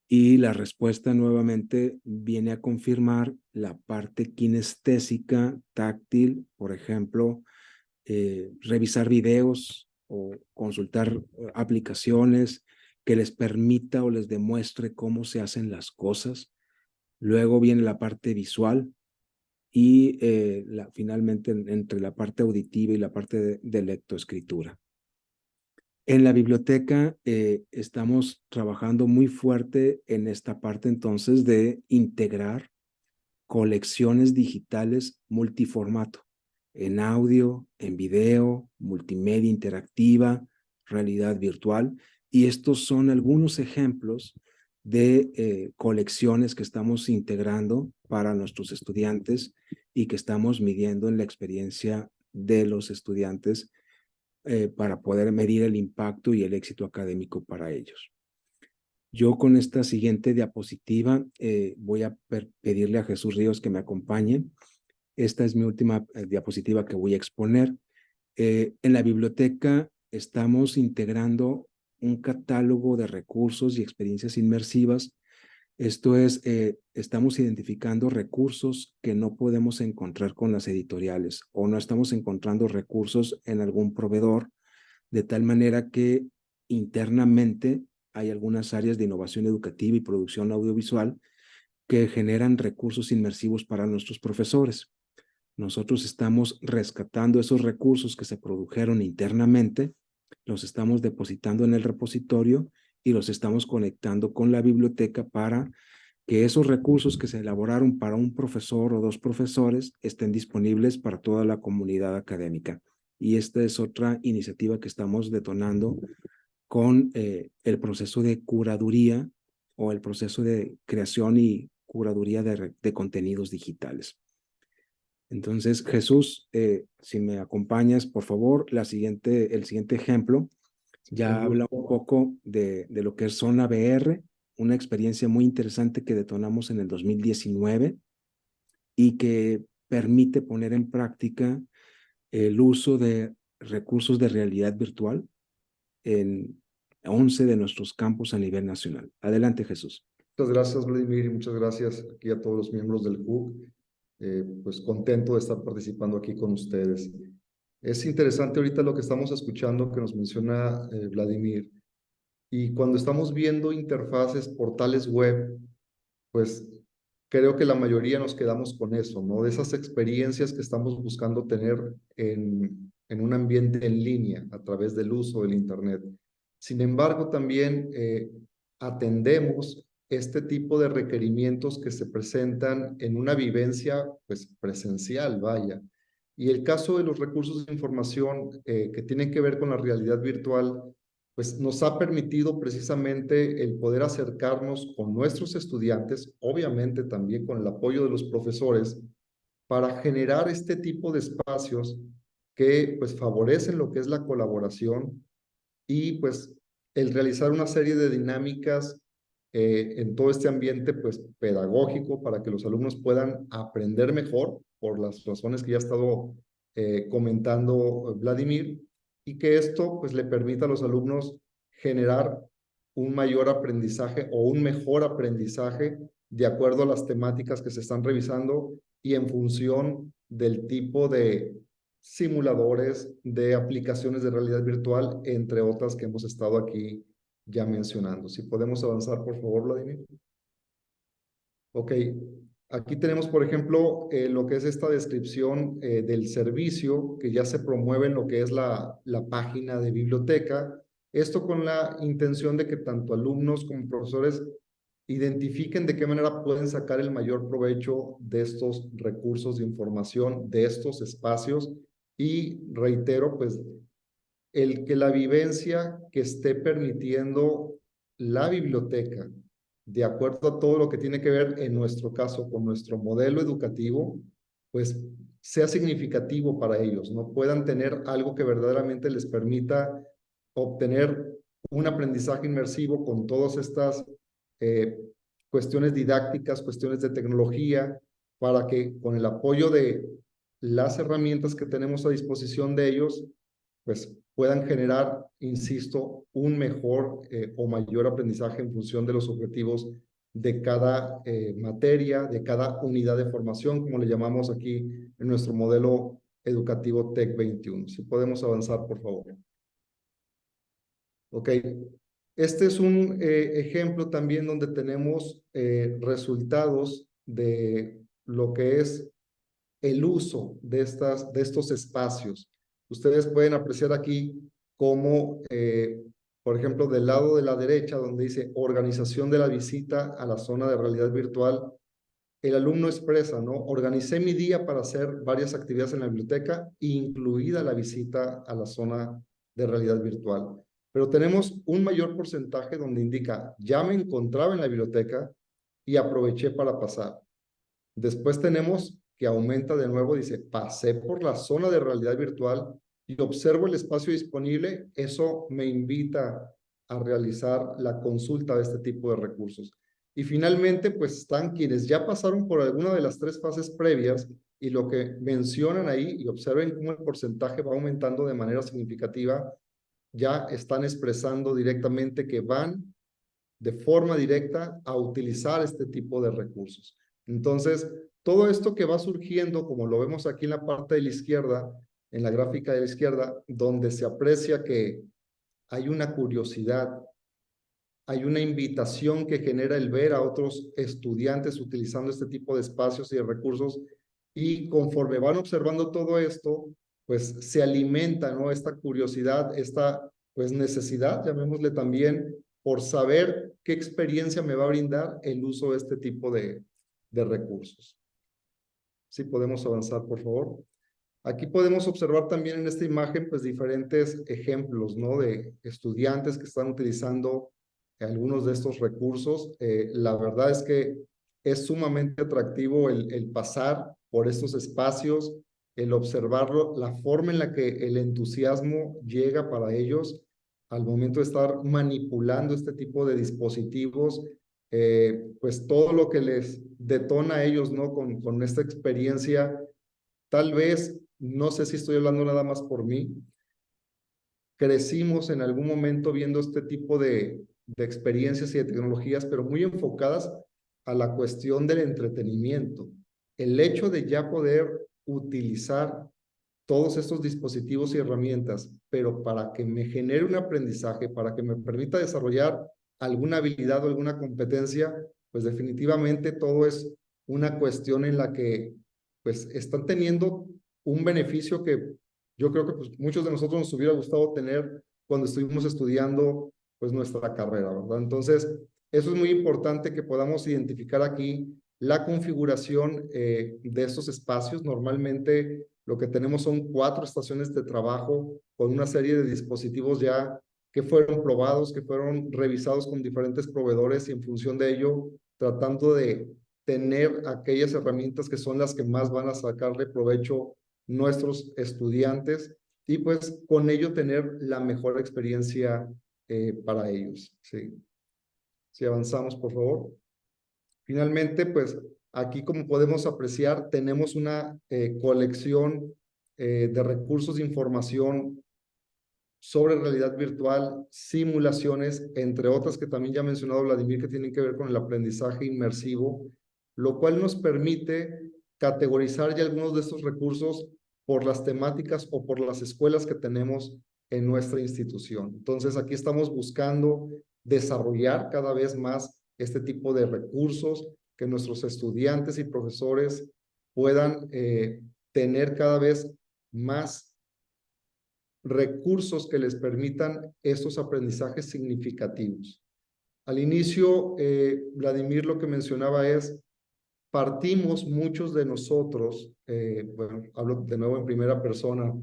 [SPEAKER 2] Y la respuesta nuevamente viene a confirmar la parte kinestésica, táctil, por ejemplo, revisar videos o consultar aplicaciones que les permita o les demuestre cómo se hacen las cosas. Luego viene la parte visual y finalmente entre la parte auditiva y la parte de lectoescritura. En la biblioteca estamos trabajando muy fuerte en esta parte entonces de integrar colecciones digitales multiformato, en audio, en video, multimedia interactiva, realidad virtual. Y estos son algunos ejemplos de colecciones que estamos integrando para nuestros estudiantes y que estamos midiendo en la experiencia de los estudiantes para poder medir el impacto y el éxito académico para ellos. Yo con esta siguiente diapositiva voy a pedirle a Jesús Ríos que me acompañe. Esta es mi última diapositiva que voy a exponer. En la biblioteca estamos integrando un catálogo de recursos y experiencias inmersivas. Esto es, estamos identificando recursos que no podemos encontrar con las editoriales o no estamos encontrando recursos en algún proveedor, de tal manera que internamente hay algunas áreas de innovación educativa y producción audiovisual que generan recursos inmersivos para nuestros profesores. Nosotros estamos rescatando esos recursos que se produjeron internamente, los estamos depositando en el repositorio y los estamos conectando con la biblioteca para que esos recursos que se elaboraron para un profesor o dos profesores estén disponibles para toda la comunidad académica. Y esta es otra iniciativa que estamos detonando con el proceso de curaduría o el proceso de creación y curaduría de contenidos digitales. Entonces, Jesús, si me acompañas, por favor, el siguiente ejemplo ya habla un poco de lo que es Zona VR, una experiencia muy interesante que detonamos en el 2019 y que permite poner en práctica el uso de recursos de realidad virtual en 11 de nuestros campus a nivel nacional. Adelante, Jesús.
[SPEAKER 3] Muchas gracias, Vladimir, y muchas gracias aquí a todos los miembros del CUC. Pues contento de estar participando aquí con ustedes. Es interesante ahorita lo que estamos escuchando que nos menciona Vladimir. Y cuando estamos viendo interfaces, portales web, pues creo que la mayoría nos quedamos con eso, ¿no? De esas experiencias que estamos buscando tener en un ambiente en línea a través del uso del Internet. Sin embargo, también atendemos este tipo de requerimientos que se presentan en una vivencia, pues, presencial, vaya. Y el caso de los recursos de información que tienen que ver con la realidad virtual, pues nos ha permitido precisamente el poder acercarnos con nuestros estudiantes, obviamente también con el apoyo de los profesores, para generar este tipo de espacios que pues favorecen lo que es la colaboración y pues el realizar una serie de dinámicas en todo este ambiente pues pedagógico para que los alumnos puedan aprender mejor por las razones que ya ha estado comentando Vladimir, y que esto pues le permita a los alumnos generar un mayor aprendizaje o un mejor aprendizaje de acuerdo a las temáticas que se están revisando y en función del tipo de simuladores, de aplicaciones de realidad virtual, entre otras que hemos estado aquí ya mencionando. Si podemos avanzar, por favor, Vladimir. Ok, aquí tenemos, por ejemplo, lo que es esta descripción del servicio que ya se promueve en lo que es la página de biblioteca. Esto con la intención de que tanto alumnos como profesores identifiquen de qué manera pueden sacar el mayor provecho de estos recursos de información, de estos espacios. Y reitero, pues, el que la vivencia que esté permitiendo la biblioteca, de acuerdo a todo lo que tiene que ver, en nuestro caso, con nuestro modelo educativo, pues sea significativo para ellos, ¿no? Puedan tener algo que verdaderamente les permita obtener un aprendizaje inmersivo con todas estas eh, cuestiones didácticas, cuestiones de tecnología, para que con el apoyo de las herramientas que tenemos a disposición de ellos, pues puedan generar, insisto, un mejor o mayor aprendizaje en función de los objetivos de cada materia, de cada unidad de formación, como le llamamos aquí en nuestro modelo educativo TEC 21. Si podemos avanzar, por favor. Ok, este es un ejemplo también donde tenemos resultados de lo que es el uso de estos espacios. Ustedes pueden apreciar aquí cómo, por ejemplo, del lado de la derecha, donde dice organización de la visita a la zona de realidad virtual, el alumno expresa, ¿no? Organicé mi día para hacer varias actividades en la biblioteca, incluida la visita a la zona de realidad virtual. Pero tenemos un mayor porcentaje donde indica, ya me encontraba en la biblioteca y aproveché para pasar. Después tenemos que aumenta de nuevo, dice, pasé por la zona de realidad virtual y observo el espacio disponible. Eso me invita a realizar la consulta de este tipo de recursos. Y finalmente, pues están quienes ya pasaron por alguna de las tres fases previas y lo que mencionan ahí, y observen cómo el porcentaje va aumentando de manera significativa, ya están expresando directamente que van de forma directa a utilizar este tipo de recursos. Entonces, todo esto que va surgiendo, como lo vemos aquí en la parte de la izquierda, en la gráfica de la izquierda, donde se aprecia que hay una curiosidad, hay una invitación que genera el ver a otros estudiantes utilizando este tipo de espacios y de recursos, y conforme van observando todo esto, pues se alimenta, ¿no? Esta curiosidad, esta pues necesidad, llamémosle también, por saber qué experiencia me va a brindar el uso de este tipo de recursos. Sí, podemos avanzar, por favor. Aquí podemos observar también en esta imagen, pues, diferentes ejemplos, ¿no? De estudiantes que están utilizando algunos de estos recursos. La verdad es que es sumamente atractivo el pasar por estos espacios, el observarlo, la forma en la que el entusiasmo llega para ellos al momento de estar manipulando este tipo de dispositivos, pues todo lo que les detona a ellos, ¿no? Con esta experiencia. Tal vez, no sé si estoy hablando nada más por mí, crecimos en algún momento viendo este tipo de experiencias y de tecnologías, pero muy enfocadas a la cuestión del entretenimiento. El hecho de ya poder utilizar todos estos dispositivos y herramientas, pero para que me genere un aprendizaje, para que me permita desarrollar alguna habilidad o alguna competencia, pues definitivamente todo es una cuestión en la que pues están teniendo un beneficio que yo creo que pues, muchos de nosotros nos hubiera gustado tener cuando estuvimos estudiando pues nuestra carrera, ¿verdad? Entonces, eso es muy importante que podamos identificar aquí la configuración de estos espacios. Normalmente lo que tenemos son 4 estaciones de trabajo con una serie de dispositivos ya que fueron probados, que fueron revisados con diferentes proveedores y en función de ello tratando de tener aquellas herramientas que son las que más van a sacarle provecho nuestros estudiantes y pues con ello tener la mejor experiencia para ellos. Sí. Si avanzamos, por favor. Finalmente, pues aquí como podemos apreciar, tenemos una colección de recursos de información sobre realidad virtual, simulaciones, entre otras que también ya ha mencionado Vladimir, que tienen que ver con el aprendizaje inmersivo, lo cual nos permite categorizar ya algunos de estos recursos por las temáticas o por las escuelas que tenemos en nuestra institución. Entonces, aquí estamos buscando desarrollar cada vez más este tipo de recursos que nuestros estudiantes y profesores puedan tener cada vez más recursos que les permitan estos aprendizajes significativos. Al inicio, Vladimir lo que mencionaba es, partimos muchos de nosotros, bueno, hablo de nuevo en primera persona,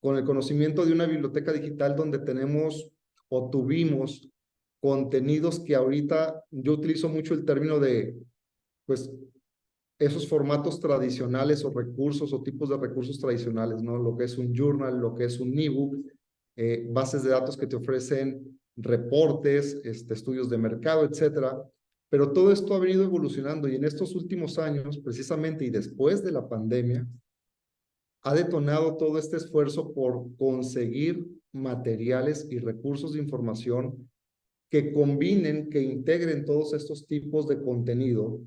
[SPEAKER 3] con el conocimiento de una biblioteca digital donde tenemos o tuvimos contenidos que ahorita yo utilizo mucho el término de, pues, esos formatos tradicionales o recursos o tipos de recursos tradicionales, ¿no? Lo que es un journal, lo que es un ebook, bases de datos que te ofrecen reportes, estudios de mercado, etcétera. Pero todo esto ha venido evolucionando y en estos últimos años, precisamente y después de la pandemia, ha detonado todo este esfuerzo por conseguir materiales y recursos de información que combinen, que integren todos estos tipos de contenido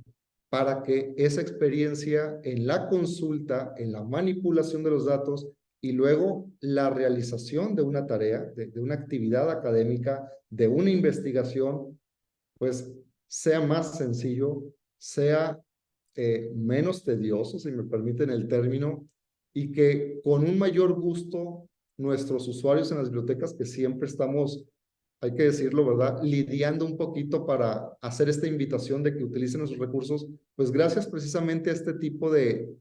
[SPEAKER 3] para que esa experiencia en la consulta, en la manipulación de los datos y luego la realización de una tarea, de una actividad académica, de una investigación, pues sea más sencillo, sea menos tedioso, si me permiten el término, y que con un mayor gusto nuestros usuarios en las bibliotecas, que siempre estamos, hay que decirlo, ¿verdad?, lidiando un poquito para hacer esta invitación de que utilicen nuestros recursos, pues gracias precisamente a este tipo de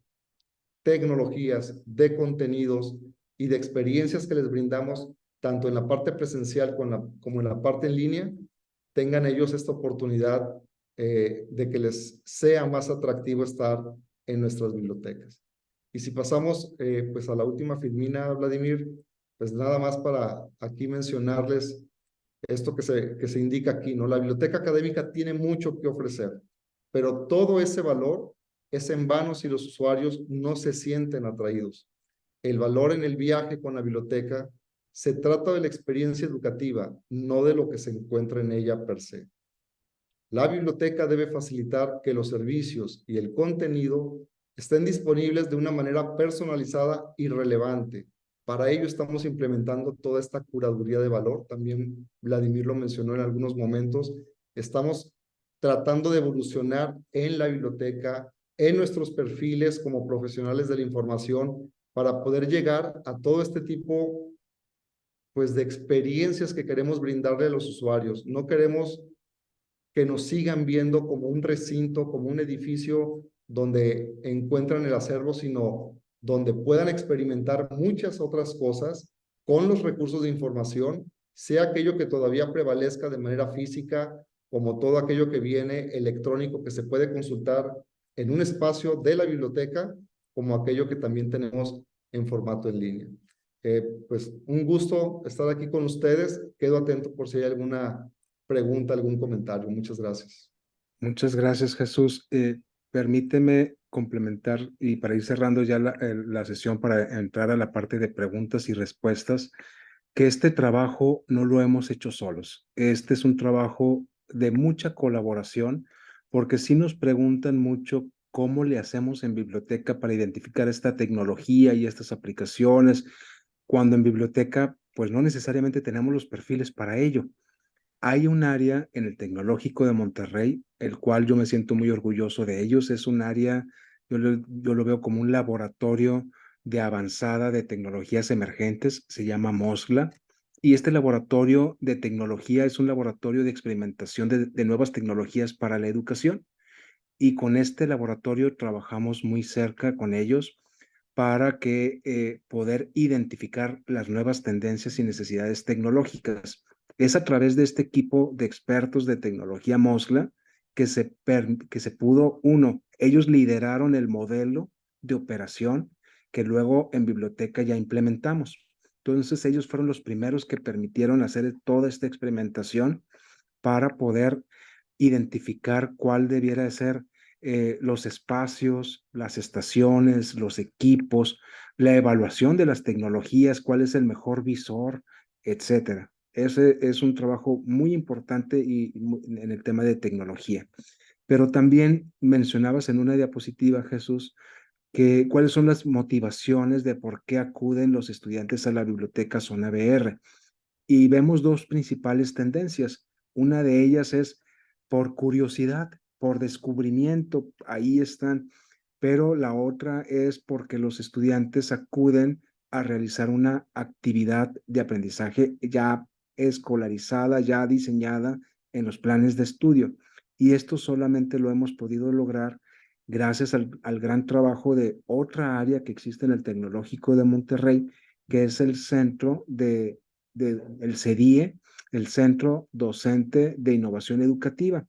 [SPEAKER 3] tecnologías, de contenidos y de experiencias que les brindamos, tanto en la parte presencial como en la parte en línea, tengan ellos esta oportunidad de que les sea más atractivo estar en nuestras bibliotecas. Y si pasamos pues a la última filmina, Vladimir, pues nada más para aquí mencionarles esto que se indica aquí, ¿no? La biblioteca académica tiene mucho que ofrecer, pero todo ese valor es en vano si los usuarios no se sienten atraídos. El valor en el viaje con la biblioteca se trata de la experiencia educativa, no de lo que se encuentra en ella per se. La biblioteca debe facilitar que los servicios y el contenido estén disponibles de una manera personalizada y relevante. Para ello estamos implementando toda esta curaduría de valor. También Vladimir lo mencionó en algunos momentos. Estamos tratando de evolucionar en la biblioteca, en nuestros perfiles como profesionales de la información, para poder llegar a todo este tipo pues, de experiencias que queremos brindarle a los usuarios. No queremos que nos sigan viendo como un recinto, como un edificio donde encuentran el acervo, sino donde puedan experimentar muchas otras cosas con los recursos de información, sea aquello que todavía prevalezca de manera física, como todo aquello que viene electrónico que se puede consultar en un espacio de la biblioteca, como aquello que también tenemos en formato en línea. Pues un gusto estar aquí con ustedes. Quedo atento por si hay alguna pregunta, algún comentario. Muchas gracias.
[SPEAKER 2] Muchas gracias, Jesús. Permíteme complementar y para ir cerrando ya la sesión para entrar a la parte de preguntas y respuestas. que este trabajo no lo hemos hecho solos. Este es un trabajo de mucha colaboración, porque sí nos preguntan mucho cómo le hacemos en biblioteca para identificar esta tecnología y estas aplicaciones, cuando en biblioteca, pues no necesariamente tenemos los perfiles para ello. Hay un área en el Tecnológico de Monterrey, el cual yo me siento muy orgulloso de ellos. Es un área, yo lo veo como un laboratorio de avanzada de tecnologías emergentes, se llama MOSGLA, y este laboratorio de tecnología es un laboratorio de experimentación de nuevas tecnologías para la educación. Y con este laboratorio trabajamos muy cerca con ellos para que poder identificar las nuevas tendencias y necesidades tecnológicas. Es a través de este equipo de expertos de tecnología MOSLA que se pudo, uno, ellos lideraron el modelo de operación que luego en biblioteca ya implementamos. Entonces ellos fueron los primeros que permitieron hacer toda esta experimentación para poder identificar cuál debiera de ser los espacios, las estaciones, los equipos, la evaluación de las tecnologías, cuál es el mejor visor, etcétera. Ese es un trabajo muy importante en el tema de tecnología. Pero también mencionabas en una diapositiva, Jesús, que cuáles son las motivaciones de por qué acuden los estudiantes a la biblioteca Zona BR. Y vemos dos principales tendencias. Una de ellas es por curiosidad, por descubrimiento, ahí están, pero la otra es porque los estudiantes acuden a realizar una actividad de aprendizaje ya escolarizada, ya diseñada en los planes de estudio. Y esto solamente lo hemos podido lograr gracias al gran trabajo de otra área que existe en el Tecnológico de Monterrey, que es el Centro el CEDIE, el Centro Docente de Innovación Educativa.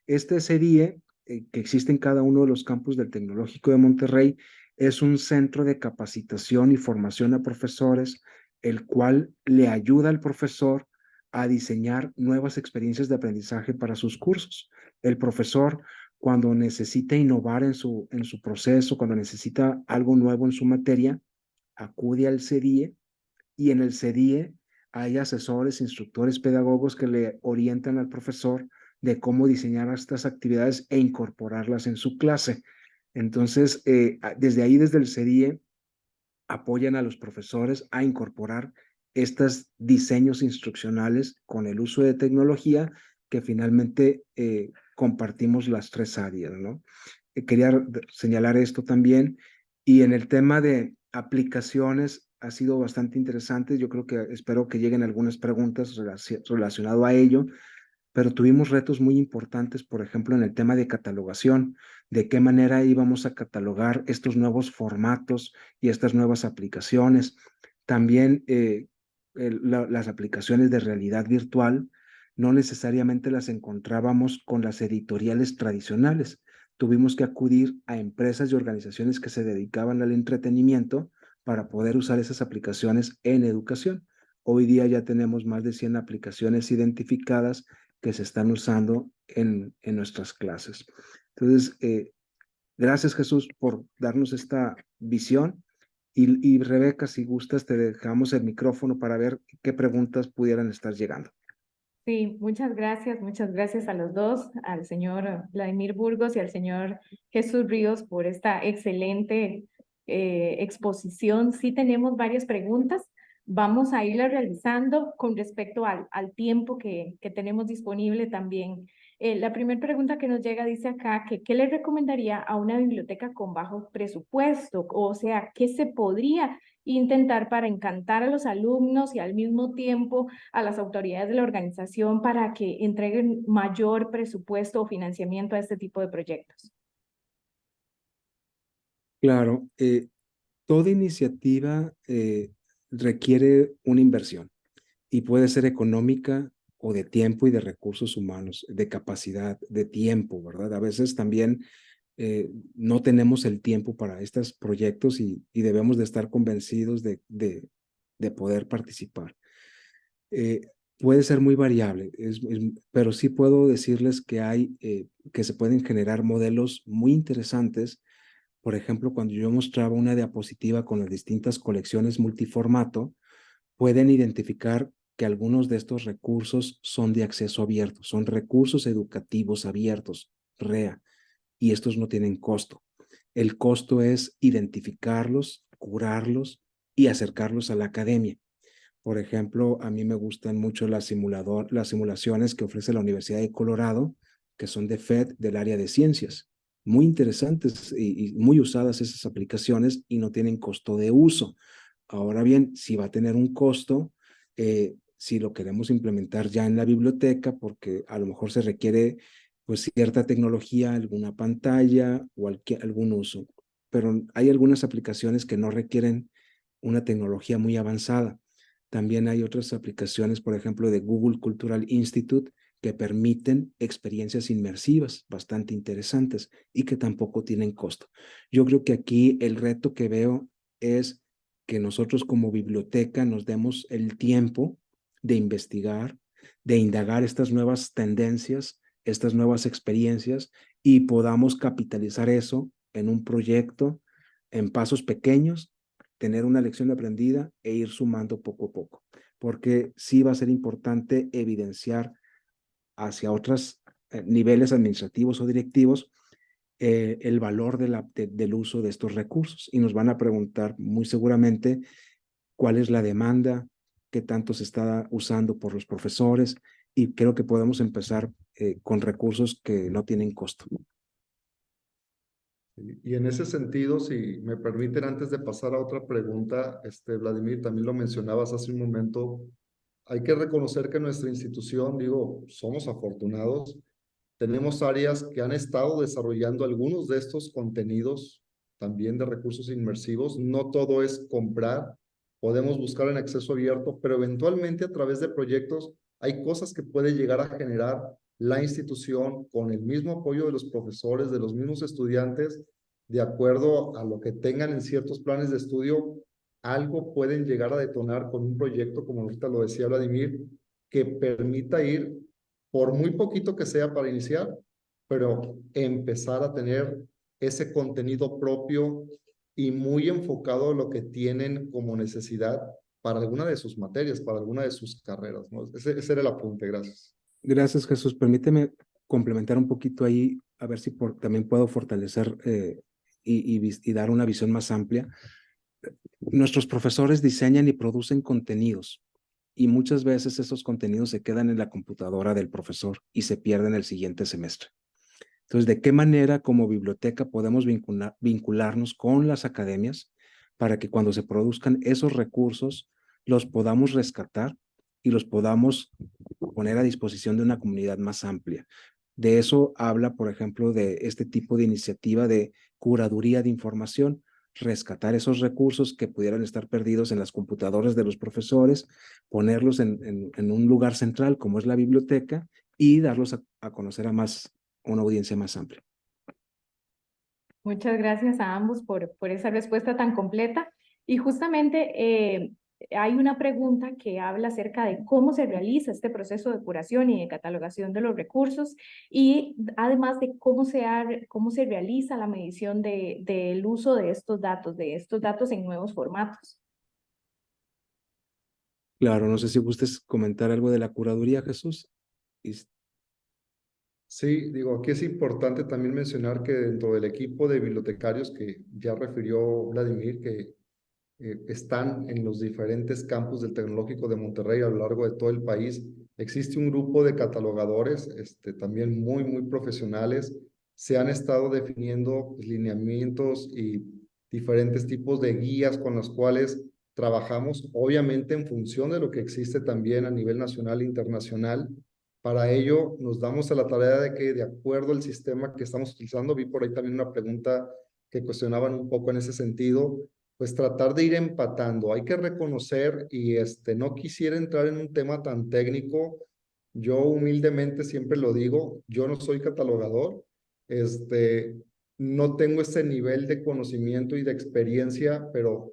[SPEAKER 2] Este CEDIE, que existe en cada uno de los campus del Tecnológico de Monterrey, es un centro de capacitación y formación a profesores, el cual le ayuda al profesor a diseñar nuevas experiencias de aprendizaje para sus cursos. El profesor, cuando necesita innovar en su proceso, cuando necesita algo nuevo en su materia, acude al CEDIE, y en el CEDIE hay asesores, instructores, pedagogos que le orientan al profesor de cómo diseñar estas actividades e incorporarlas en su clase. Entonces, desde ahí, desde el CEDIE, apoyan a los profesores a incorporar estos diseños instruccionales con el uso de tecnología que finalmente compartimos las tres áreas, ¿no? Quería señalar esto también. Y en el tema de aplicaciones ha sido bastante interesante. Yo creo que espero que lleguen algunas preguntas relacionadas a ello, pero tuvimos retos muy importantes, por ejemplo, en el tema de catalogación, de qué manera íbamos a catalogar estos nuevos formatos y estas nuevas aplicaciones. También las aplicaciones de realidad virtual no necesariamente las encontrábamos con las editoriales tradicionales. Tuvimos que acudir a empresas y organizaciones que se dedicaban al entretenimiento para poder usar esas aplicaciones en educación. Hoy día ya tenemos más de 100 aplicaciones identificadas que se están usando en nuestras clases. Entonces, gracias Jesús por darnos esta visión. Y Rebeca, si gustas, te dejamos el micrófono para ver qué preguntas pudieran estar llegando.
[SPEAKER 1] Sí, muchas gracias a los dos, al señor Vladimir Burgos y al señor Jesús Ríos por esta excelente exposición. Sí tenemos varias preguntas, vamos a irlas realizando con respecto al tiempo que tenemos disponible también. La primera pregunta que nos llega dice acá que ¿qué le recomendaría a una biblioteca con bajo presupuesto? O sea, ¿qué se podría intentar para encantar a los alumnos y al mismo tiempo a las autoridades de la organización para que entreguen mayor presupuesto o financiamiento a este tipo de proyectos?
[SPEAKER 2] Claro, toda iniciativa requiere una inversión y puede ser económica o de tiempo y de recursos humanos, de capacidad, de tiempo, ¿verdad? A veces también no tenemos el tiempo para estos proyectos y debemos de estar convencidos de poder participar. Eh, Puede ser muy variable, pero sí puedo decirles que que se pueden generar modelos muy interesantes. Por ejemplo, cuando yo mostraba una diapositiva con las distintas colecciones multiformato, pueden identificar que algunos de estos recursos son de acceso abierto, son recursos educativos abiertos, REA, y estos no tienen costo. El costo es identificarlos, curarlos y acercarlos a la academia. Por ejemplo, a mí me gustan mucho las simulaciones que ofrece la Universidad de Colorado, que son de FED, del área de ciencias. Muy interesantes y muy usadas esas aplicaciones y no tienen costo de uso. Ahora bien, si va a tener un costo, si lo queremos implementar ya en la biblioteca, porque a lo mejor se requiere pues cierta tecnología, alguna pantalla o algún uso. Pero hay algunas aplicaciones que no requieren una tecnología muy avanzada. También hay otras aplicaciones, por ejemplo, de Google Cultural Institute, que permiten experiencias inmersivas bastante interesantes y que tampoco tienen costo. Yo creo que aquí el reto que veo es que nosotros como biblioteca nos demos el tiempo de investigar, de indagar estas nuevas tendencias, estas nuevas experiencias y podamos capitalizar eso en un proyecto, en pasos pequeños, tener una lección aprendida e ir sumando poco a poco, porque sí va a ser importante evidenciar hacia otros niveles administrativos o directivos el valor del uso de estos recursos y nos van a preguntar muy seguramente cuál es la demanda, qué tanto se está usando por los profesores y creo que podemos empezar con recursos que no tienen costo.
[SPEAKER 3] Y en ese sentido, si me permiten, antes de pasar a otra pregunta, Vladimir, también lo mencionabas hace un momento, hay que reconocer que nuestra institución, digo, somos afortunados, tenemos áreas que han estado desarrollando algunos de estos contenidos, también de recursos inmersivos. No todo es comprar, podemos buscar en acceso abierto, pero eventualmente a través de proyectos hay cosas que puede llegar a generar la institución con el mismo apoyo de los profesores, de los mismos estudiantes, de acuerdo a lo que tengan en ciertos planes de estudio, algo pueden llegar a detonar con un proyecto, como ahorita lo decía Vladimir, que permita ir por muy poquito que sea para iniciar, pero empezar a tener ese contenido propio y muy enfocado a lo que tienen como necesidad para alguna de sus materias, para alguna de sus carreras, ¿no? Ese era el apunte, gracias.
[SPEAKER 2] Gracias, Jesús. Permíteme complementar un poquito ahí, a ver si también puedo fortalecer y dar una visión más amplia. Nuestros profesores diseñan y producen contenidos y muchas veces esos contenidos se quedan en la computadora del profesor y se pierden el siguiente semestre. Entonces, ¿de qué manera como biblioteca podemos vincularnos con las academias para que cuando se produzcan esos recursos los podamos rescatar y los podamos poner a disposición de una comunidad más amplia? De eso habla, por ejemplo, de este tipo de iniciativa de curaduría de información, rescatar esos recursos que pudieran estar perdidos en las computadoras de los profesores, ponerlos en un lugar central como es la biblioteca y darlos a conocer a una audiencia más amplia.
[SPEAKER 1] Muchas gracias a ambos por esa respuesta tan completa. Y justamente hay una pregunta que habla acerca de cómo se realiza este proceso de curación y de catalogación de los recursos y además de cómo se realiza la medición del uso de estos datos en nuevos formatos.
[SPEAKER 2] Claro, no sé si gustes comentar algo de la curaduría, Jesús.
[SPEAKER 3] Sí, digo, aquí es importante también mencionar que dentro del equipo de bibliotecarios que ya refirió Vladimir, que están en los diferentes campus del Tecnológico de Monterrey a lo largo de todo el país. Existe un grupo de catalogadores, también muy profesionales. Se han estado definiendo lineamientos y diferentes tipos de guías con las cuales trabajamos, obviamente en función de lo que existe también a nivel nacional e internacional. Para ello, nos damos a la tarea de que, de acuerdo al sistema que estamos utilizando, vi por ahí también una pregunta que cuestionaban un poco en ese sentido, pues tratar de ir empatando. Hay que reconocer y no quisiera entrar en un tema tan técnico. Yo humildemente siempre lo digo, yo no soy catalogador, no tengo ese nivel de conocimiento y de experiencia, pero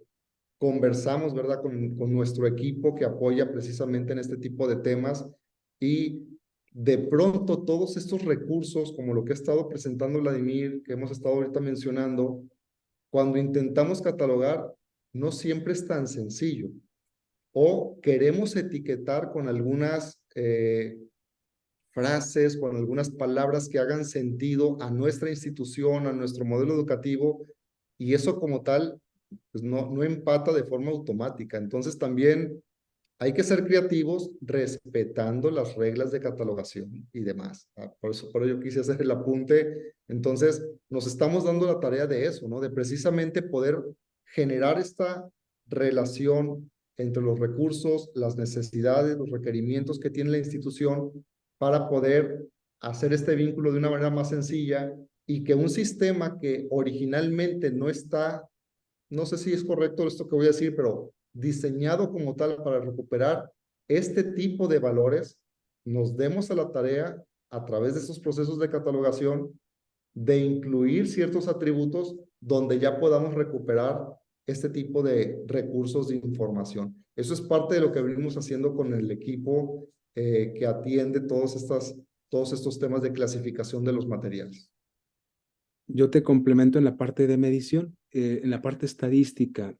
[SPEAKER 3] conversamos, ¿verdad? Con nuestro equipo que apoya precisamente en este tipo de temas y de pronto todos estos recursos, como lo que ha estado presentando Vladimir, que hemos estado ahorita mencionando, cuando intentamos catalogar, no siempre es tan sencillo. o queremos etiquetar con algunas frases, con algunas palabras que hagan sentido a nuestra institución, a nuestro modelo educativo, y eso como tal, pues no empata de forma automática. Entonces también hay que ser creativos respetando las reglas de catalogación y demás. Por ello quise hacer el apunte. Entonces, nos estamos dando la tarea de eso, ¿no? De precisamente poder generar esta relación entre los recursos, las necesidades, los requerimientos que tiene la institución para poder hacer este vínculo de una manera más sencilla y que un sistema que originalmente no está, no sé si es correcto esto que voy a decir, pero diseñado como tal para recuperar este tipo de valores, nos demos a la tarea a través de estos procesos de catalogación de incluir ciertos atributos donde ya podamos recuperar este tipo de recursos de información. Eso es parte de lo que venimos haciendo con el equipo que atiende todos estos temas de clasificación de los materiales.
[SPEAKER 2] Yo te complemento en la parte de medición, en la parte estadística,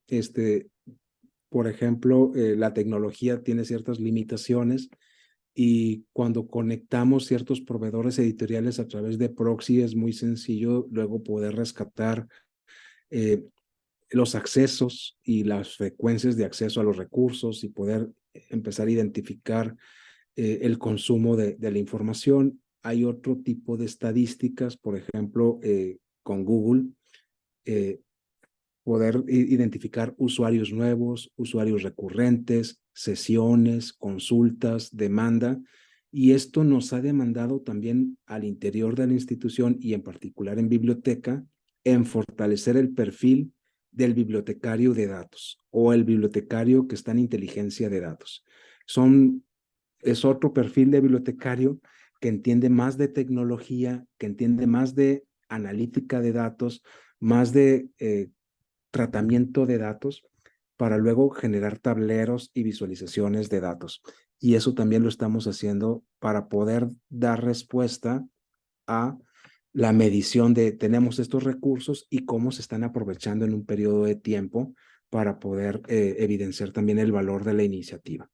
[SPEAKER 2] por ejemplo, la tecnología tiene ciertas limitaciones y cuando conectamos ciertos proveedores editoriales a través de proxy es muy sencillo luego poder rescatar los accesos y las frecuencias de acceso a los recursos y poder empezar a identificar el consumo de la información. Hay otro tipo de estadísticas, por ejemplo, con Google, poder identificar usuarios nuevos, usuarios recurrentes, sesiones, consultas, demanda. Y esto nos ha demandado también al interior de la institución y en particular en biblioteca, en fortalecer el perfil del bibliotecario de datos o el bibliotecario que está en inteligencia de datos. Es otro perfil de bibliotecario que entiende más de tecnología, que entiende más de analítica de datos, más de tratamiento de datos para luego generar tableros y visualizaciones de datos. Y eso también lo estamos haciendo para poder dar respuesta a la medición de tenemos estos recursos y cómo se están aprovechando en un periodo de tiempo para poder evidenciar también el valor de la iniciativa.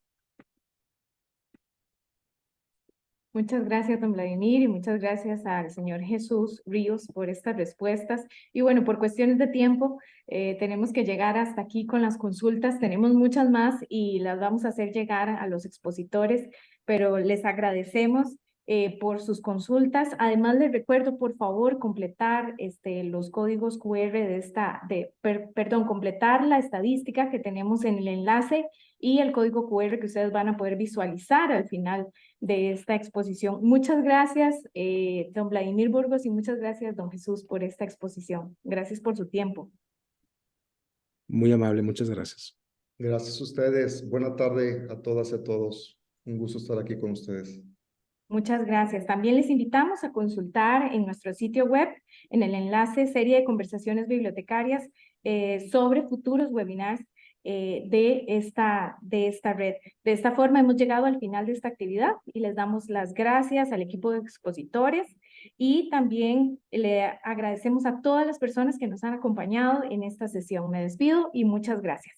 [SPEAKER 1] Muchas gracias, don Vladimir, y muchas gracias al señor Jesús Ríos por estas respuestas. Y bueno, por cuestiones de tiempo, tenemos que llegar hasta aquí con las consultas. Tenemos muchas más y las vamos a hacer llegar a los expositores, pero les agradecemos por sus consultas. Además, les recuerdo, por favor, completar los códigos QR completar la estadística que tenemos en el enlace y el código QR que ustedes van a poder visualizar al final de esta exposición. Muchas gracias, don Vladimir Burgos, y muchas gracias, don Jesús, por esta exposición. Gracias por su tiempo.
[SPEAKER 2] Muy amable, muchas gracias.
[SPEAKER 3] Gracias a ustedes. Buena tarde a todas y a todos. Un gusto estar aquí con ustedes.
[SPEAKER 1] Muchas gracias. También les invitamos a consultar en nuestro sitio web, en el enlace serie de conversaciones bibliotecarias sobre futuros webinars de esta red. De esta forma hemos llegado al final de esta actividad y les damos las gracias al equipo de expositores y también le agradecemos a todas las personas que nos han acompañado en esta sesión. Me despido y muchas gracias.